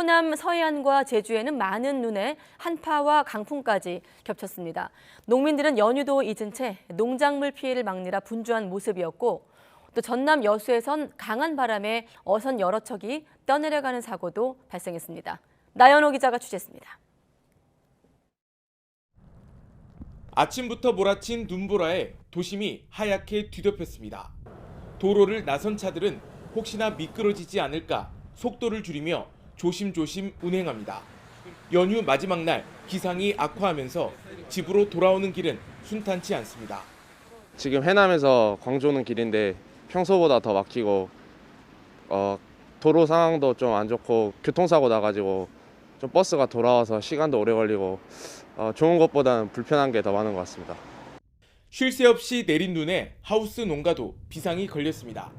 호남 서해안과 제주에는 많은 눈에 한파와 강풍까지 겹쳤습니다. 농민들은 연휴도 잊은 채 농작물 피해를 막느라 분주한 모습이었고 또 전남 여수에선 강한 바람에 어선 여러 척이 떠내려가는 사고도 발생했습니다. 나연호 기자가 취재했습니다. 아침부터 몰아친 눈보라에 도심이 하얗게 뒤덮였습니다. 도로를 나선 차들은 혹시나 미끄러지지 않을까 속도를 줄이며 조심조심 운행합니다. 연휴 마지막 날 기상이 악화하면서 집으로 돌아오는 길은 순탄치 않습니다. 지금 해남에서 광주 오는 길인데 평소보다 더 막히고 도로 상황도 좀 안 좋고 교통사고 나가지고 좀 버스가 돌아와서 시간도 오래 걸리고 좋은 것보다는 불편한 게 더 많은 것 같습니다. 쉴 새 없이 내린 눈에 하우스 농가도 비상이 걸렸습니다.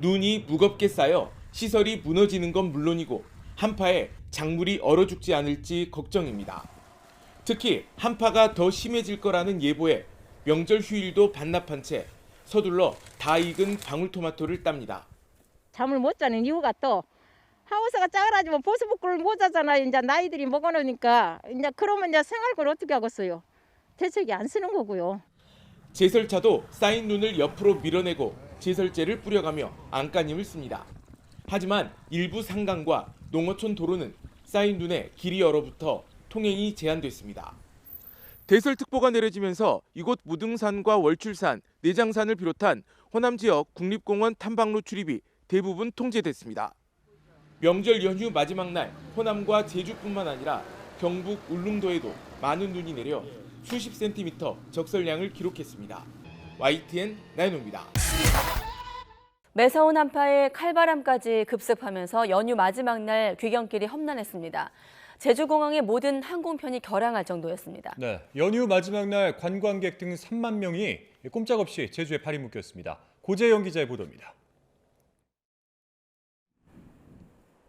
눈이 무겁게 쌓여 시설이 무너지는 건 물론이고 한파에 작물이 얼어 죽지 않을지 걱정입니다. 특히 한파가 더 심해질 거라는 예보에 명절 휴일도 반납한 채 서둘러 다 익은 방울토마토를 땁니다. 잠을 못 자는 이유가 또 하우스가 작아가지고 보수복구를 못 하잖아요. 이제 나이들이 먹어놓으니까 이제 그러면 이제 생활을 어떻게 하겠어요? 대책이 안 쓰는 거고요. 제설차도 쌓인 눈을 옆으로 밀어내고 제설제를 뿌려가며 안간힘을 씁니다. 하지만 일부 상강과 농어촌 도로는 쌓인 눈에 길이 얼어붙어 통행이 제한됐습니다. 대설특보가 내려지면서 이곳 무등산과 월출산, 내장산을 비롯한 호남 지역 국립공원 탐방로 출입이 대부분 통제됐습니다. 명절 연휴 마지막 날 호남과 제주뿐만 아니라 경북 울릉도에도 많은 눈이 내려 수십 센티미터 적설량을 기록했습니다. YTN 나연호입니다. 매서운 한파에 칼바람까지 급습하면서 연휴 마지막 날 귀경길이 험난했습니다. 제주공항의 모든 항공편이 결항할 정도였습니다. 네, 연휴 마지막 날 관광객 등 3만 명이 꼼짝없이 제주에 발이 묶였습니다. 고재영 기자의 보도입니다.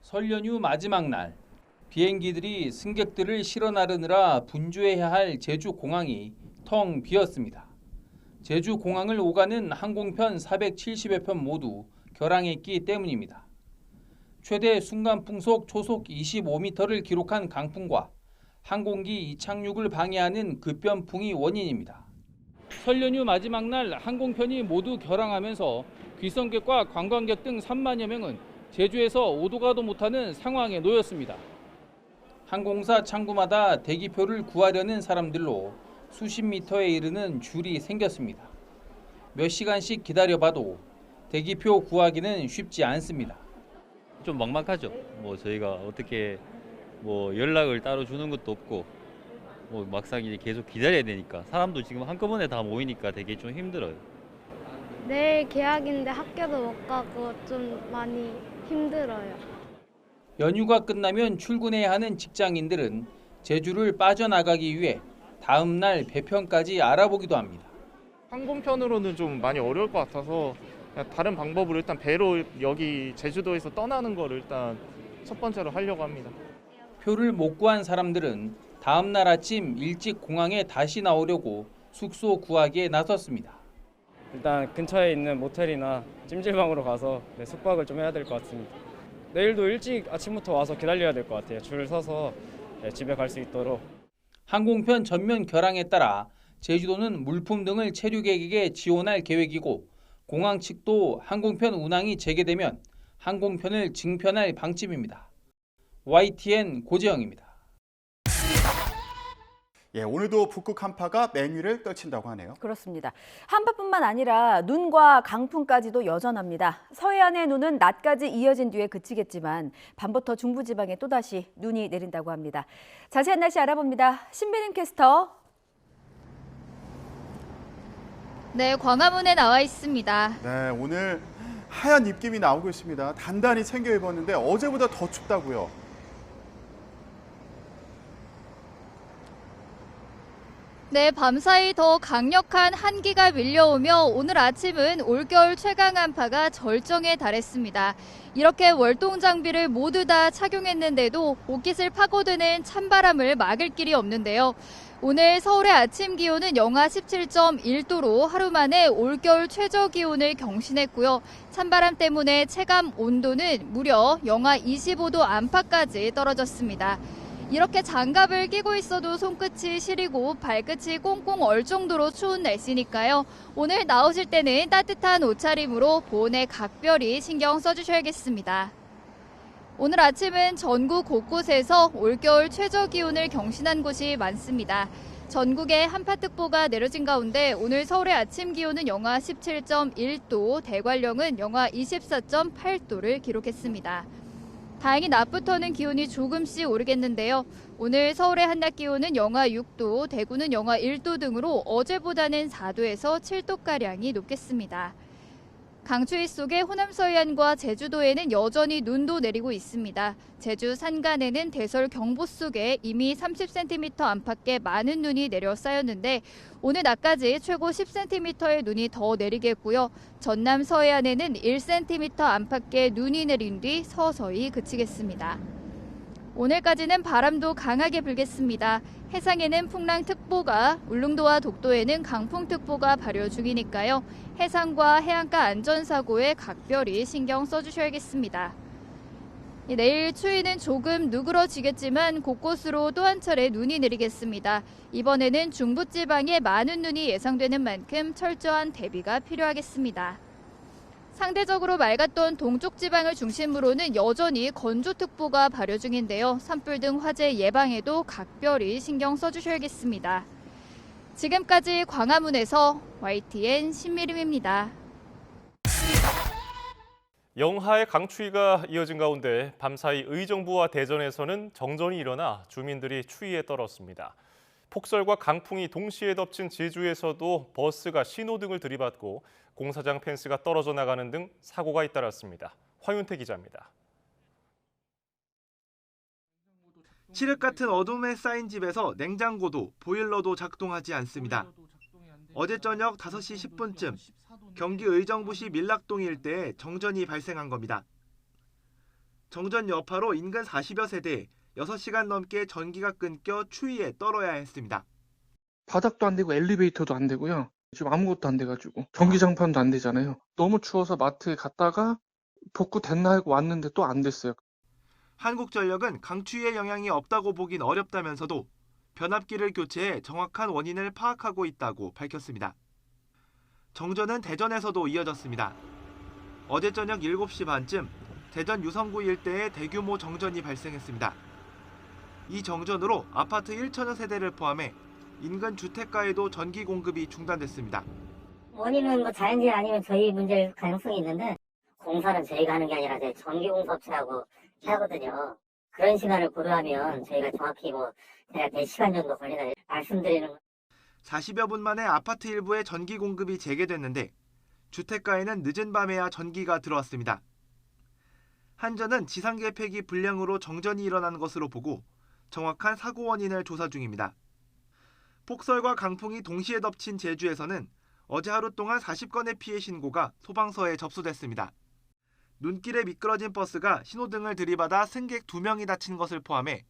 설 연휴 마지막 날 비행기들이 승객들을 실어 나르느라 분주해야 할 제주공항이 텅 비었습니다. 제주공항을 오가는 항공편 470여 편 모두 결항했기 때문입니다. 최대 순간풍속 초속 25m를 기록한 강풍과 항공기 이착륙을 방해하는 급변풍이 원인입니다. 설 연휴 마지막 날 항공편이 모두 결항하면서 귀성객과 관광객 등 3만여 명은 제주에서 오도 가도 못하는 상황에 놓였습니다. 항공사 창구마다 대기표를 구하려는 사람들로 수십 미터에 이르는 줄이 생겼습니다. 몇 시간씩 기다려봐도 대기표 구하기는 쉽지 않습니다. 좀 막막하죠. 저희가 어떻게 연락을 따로 주는 것도 없고 막상 이제 계속 기다려야 되니까 사람도 지금 한꺼번에 다 모이니까 되게 좀 힘들어요. 내일 개학인데 학교도 못 가고 좀 많이 힘들어요. 연휴가 끝나면 출근해야 하는 직장인들은 제주를 빠져나가기 위해 다음 날 배편까지 알아보기도 합니다. 항공편으로는 좀 많이 어려울 것 같아서 다른 방법으로 일단 배로 여기 제주도에서 떠나는 거를 일단 첫 번째로 하려고 합니다. 표를 못 구한 사람들은 다음 날 아침 일찍 공항에 다시 나오려고 숙소 구하기에 나섰습니다. 일단 근처에 있는 모텔이나 찜질방으로 가서 숙박을 좀 해야 될 것 같습니다. 내일도 일찍 아침부터 와서 기다려야 될 것 같아요. 줄 서서 집에 갈 수 있도록. 항공편 전면 결항에 따라 제주도는 물품 등을 체류객에게 지원할 계획이고 공항 측도 항공편 운항이 재개되면 항공편을 증편할 방침입니다. YTN 고재영입니다. 예, 오늘도 북극 한파가 맹위를 떨친다고 하네요. 그렇습니다. 한파뿐만 아니라 눈과 강풍까지도 여전합니다. 서해안의 눈은 낮까지 이어진 뒤에 그치겠지만 밤부터 중부지방에 또다시 눈이 내린다고 합니다. 자세한 날씨 알아봅니다. 신비림 캐스터. 네, 광화문에 나와 있습니다. 네, 오늘 하얀 입김이 나오고 있습니다. 단단히 챙겨 입었는데 어제보다 더 춥다고요. 네, 밤사이 더 강력한 한기가 밀려오며 오늘 아침은 올겨울 최강 한파가 절정에 달했습니다. 이렇게 월동 장비를 모두 다 착용했는데도 옷깃을 파고드는 찬바람을 막을 길이 없는데요. 오늘 서울의 아침 기온은 영하 17.1도로 하루 만에 올겨울 최저 기온을 경신했고요. 찬바람 때문에 체감 온도는 무려 영하 25도 안팎까지 떨어졌습니다. 이렇게 장갑을 끼고 있어도 손끝이 시리고 발끝이 꽁꽁 얼 정도로 추운 날씨니까요. 오늘 나오실 때는 따뜻한 옷차림으로 보온에 각별히 신경 써주셔야겠습니다. 오늘 아침은 전국 곳곳에서 올겨울 최저 기온을 경신한 곳이 많습니다. 전국에 한파특보가 내려진 가운데 오늘 서울의 아침 기온은 영하 17.1도, 대관령은 영하 24.8도를 기록했습니다. 다행히 낮부터는 기온이 조금씩 오르겠는데요. 오늘 서울의 한낮 기온은 영하 6도, 대구는 영하 1도 등으로 어제보다는 4도에서 7도가량이 높겠습니다. 강추위 속에 호남 서해안과 제주도에는 여전히 눈도 내리고 있습니다. 제주 산간에는 대설 경보 속에 이미 30cm 안팎의 많은 눈이 내려 쌓였는데 오늘 낮까지 최고 10cm의 눈이 더 내리겠고요. 전남 서해안에는 1cm 안팎의 눈이 내린 뒤 서서히 그치겠습니다. 오늘까지는 바람도 강하게 불겠습니다. 해상에는 풍랑특보가, 울릉도와 독도에는 강풍특보가 발효 중이니까요. 해상과 해안가 안전사고에 각별히 신경 써주셔야겠습니다. 내일 추위는 조금 누그러지겠지만 곳곳으로 또 한 차례 눈이 내리겠습니다. 이번에는 중부지방에 많은 눈이 예상되는 만큼 철저한 대비가 필요하겠습니다. 상대적으로 맑았던 동쪽 지방을 중심으로는 여전히 건조특보가 발효 중인데요. 산불 등 화재 예방에도 각별히 신경 써주셔야겠습니다. 지금까지 광화문에서 YTN 신미림입니다. 영하의 강추위가 이어진 가운데 밤사이 의정부와 대전에서는 정전이 일어나 주민들이 추위에 떨었습니다. 폭설과 강풍이 동시에 덮친 제주에서도 버스가 신호등을 들이받고 공사장 펜스가 떨어져 나가는 등 사고가 잇따랐습니다. 화윤태 기자입니다. 칠흑 같은 어둠에 쌓인 집에서 냉장고도 보일러도 작동하지 않습니다. 어제 저녁 5시 10분쯤 경기 의정부시 밀락동 일대에 정전이 발생한 겁니다. 정전 여파로 인근 40여 세대에 6시간 넘게 전기가 끊겨 추위에 떨어야 했습니다. 바닥도 안 되고 엘리베이터도 안 되고요. 지금 아무것도 안 돼가지고 전기장판도 안 되잖아요. 너무 추워서 마트에 갔다가 복구됐나 하고 왔는데 또 안 됐어요. 한국전력은 강추위의 영향이 없다고 보긴 어렵다면서도 변압기를 교체해 정확한 원인을 파악하고 있다고 밝혔습니다. 정전은 대전에서도 이어졌습니다. 어제 저녁 7시 반쯤 대전 유성구 일대에 대규모 정전이 발생했습니다. 이 정전으로 아파트 1천여 세대를 포함해 인근 주택가에도 전기 공급이 중단됐습니다. 원인은 뭐 자연재해 아니면 저희 문제일 가능성이 있는데 공사는 저희가 하는 게 아니라 저희 전기공사업체하고 하거든요. 그런 시간을 고려하면 저희가 정확히 대략 몇 시간 정도 걸리나 말씀드리는 거. 40여 분 만에 아파트 일부에 전기 공급이 재개됐는데 주택가에는 늦은 밤에야 전기가 들어왔습니다. 한전은 지상계 폐기 불량으로 정전이 일어난 것으로 보고 정확한 사고 원인을 조사 중입니다. 폭설과 강풍이 동시에 덮친 제주에서는 어제 하루 동안 40건의 피해 신고가 소방서에 접수됐습니다. 눈길에 미끄러진 버스가 신호등을 들이받아 승객 2명이 다친 것을 포함해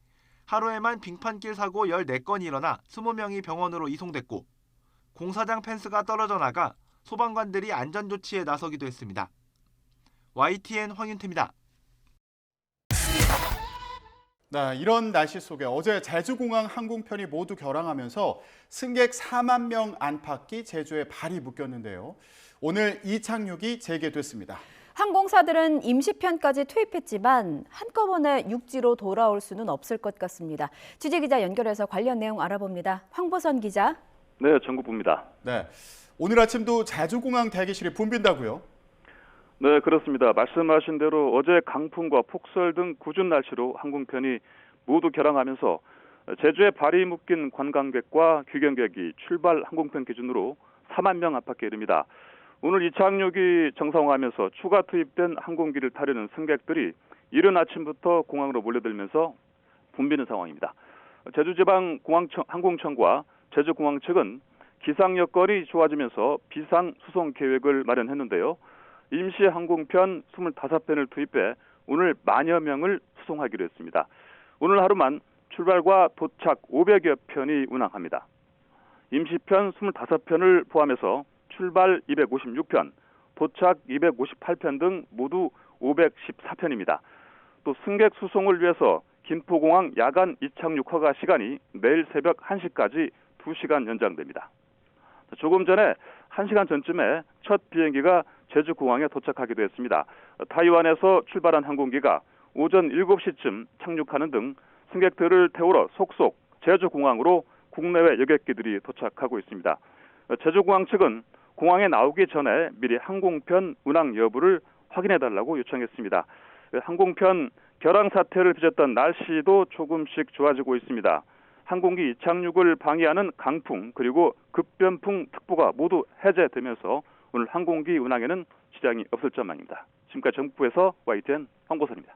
하루에만 빙판길 사고 14건이 일어나 20명이 병원으로 이송됐고 공사장 펜스가 떨어져 나가 소방관들이 안전조치에 나서기도 했습니다. YTN 황윤태입니다. 네, 이런 날씨 속에 어제 제주공항 항공편이 모두 결항하면서 승객 4만 명 안팎이 제주에 발이 묶였는데요. 오늘 이착륙이 재개됐습니다. 항공사들은 임시편까지 투입했지만 한꺼번에 육지로 돌아올 수는 없을 것 같습니다. 취재기자 연결해서 관련 내용 알아봅니다. 황보선 기자. 네, 전국부입니다. 네, 오늘 아침도 제주공항 대기실이 붐빈다고요? 네, 그렇습니다. 말씀하신 대로 어제 강풍과 폭설 등 궂은 날씨로 항공편이 모두 결항하면서 제주에 발이 묶인 관광객과 귀경객이 출발 항공편 기준으로 4만 명 안팎에 이릅니다. 오늘 이착륙이 정상화하면서 추가 투입된 항공기를 타려는 승객들이 이른 아침부터 공항으로 몰려들면서 붐비는 상황입니다. 제주지방공항청과 제주공항 측은 기상 여건이 좋아지면서 비상 수송 계획을 마련했는데요. 임시 항공편 25편을 투입해 오늘 만여 명을 수송하기로 했습니다. 오늘 하루만 출발과 도착 500여 편이 운항합니다. 임시편 25편을 포함해서 출발 256편, 도착 258편 등 모두 514편입니다. 또 승객 수송을 위해서 김포공항 야간 이착륙 허가 시간이 내일 새벽 1시까지 2시간 연장됩니다. 조금 전에 1시간 전쯤에 첫 비행기가 제주공항에 도착하기도 했습니다. 타이완에서 출발한 항공기가 오전 7시쯤 착륙하는 등 승객들을 태우러 속속 제주공항으로 국내외 여객기들이 도착하고 있습니다. 제주공항 측은 공항에 나오기 전에 미리 항공편 운항 여부를 확인해달라고 요청했습니다. 항공편 결항 사태를 빚었던 날씨도 조금씩 좋아지고 있습니다. 항공기 이착륙을 방해하는 강풍 그리고 급변풍 특보가 모두 해제되면서 오늘 항공기 운항에는 지장이 없을 전망입니다. 지금까지 정부에서 YTN 황보선입니다.